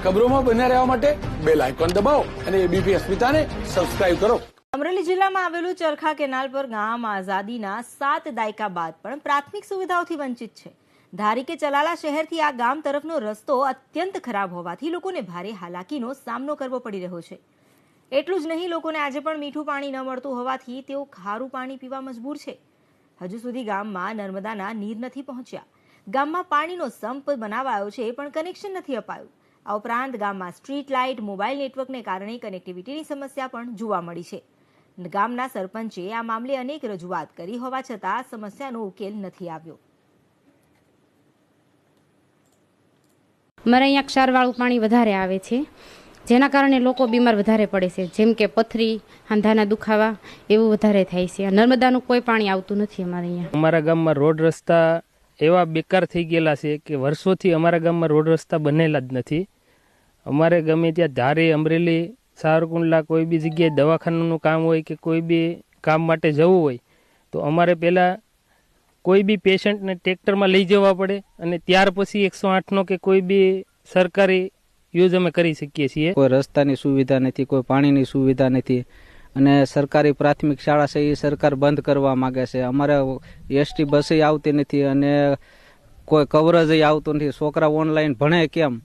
ખબરોમાં બન્યા રહેવા માટે બેલ આઇકોન દબાવો અને એબીપી અસ્મિતાને સબસ્ક્રાઇબ કરો. અમરેલી જિલ્લામાં આવેલું ચરખા કેનાલ પર ગામ આઝાદીના 7 દાયકા બાદ પણ પ્રાથમિક સુવિધાઓથી વંચિત છે. ધારી કે ચલાલા શહેરથી આ ગામ તરફનો રસ્તો અત્યંત ખરાબ હોવાથી લોકોને ભારે હાલાકીનો સામનો કરવો પડી રહ્યો છે. એટલું જ નહીં, લોકોને આજે પણ મીઠું પાણી ન મળતું હોવાથી તેઓ ખારું પાણી પીવા મજબૂર છે. હજુ સુધી ગામમાં નર્મદાના નીર નથી પહોંચ્યા. ગામમાં પાણીનો સંપ બનાવાયો છે પણ કનેક્શન નથી અપાયું. આ ઉપરાંત ગામમાં સ્ટ્રીટ લાઇટ, મોબાઈલ નેટવર્કને કારણે કનેક્ટિવિટીની સમસ્યા પણ જોવા મળી છે. ગામના સરપંચે આ મામલે અનેક રજૂઆત કરી હોવા છતાં સમસ્યાનો ઉકેલ નથી આવ્યો. અમારે અહીંયા ક્ષારવાળું પાણી વધારે આવે છે, જેના કારણે લોકો બીમાર વધારે પડે છે. જેમ કે પથરી, હાંધાના દુખાવા એવું વધારે થાય છે. નર્મદાનું કોઈ પાણી આવતું નથી અમારે અહીંયા. અમારા ગામમાં રોડ રસ્તા એવા બેકાર થઈ ગયેલા છે કે વર્ષોથી અમારા ગામમાં રોડ રસ્તા બનેલા જ નથી. અમારે ગમે ત્યાં ધારી, અમરેલી, સાવરકુંડલા કોઈ બી જગ્યાએ દવાખાનાનું કામ હોય કે કોઈ બી કામ માટે જવું હોય તો અમારે પહેલાં કોઈ બી પેશન્ટને ટ્રેક્ટરમાં લઈ જવા પડે અને ત્યાર પછી 108નો કે કોઈ બી સરકારી યુઝ અમે કરી શકીએ છીએ. કોઈ રસ્તાની સુવિધા નથી, કોઈ પાણીની સુવિધા નથી અને સરકારી પ્રાથમિક શાળા છે એ સરકાર બંધ કરવા માંગે છે. અમારે એસટી બસ આવતી નથી અને કોઈ કવરેજ આવતું નથી. છોકરા ઓનલાઈન ભણે કેમ?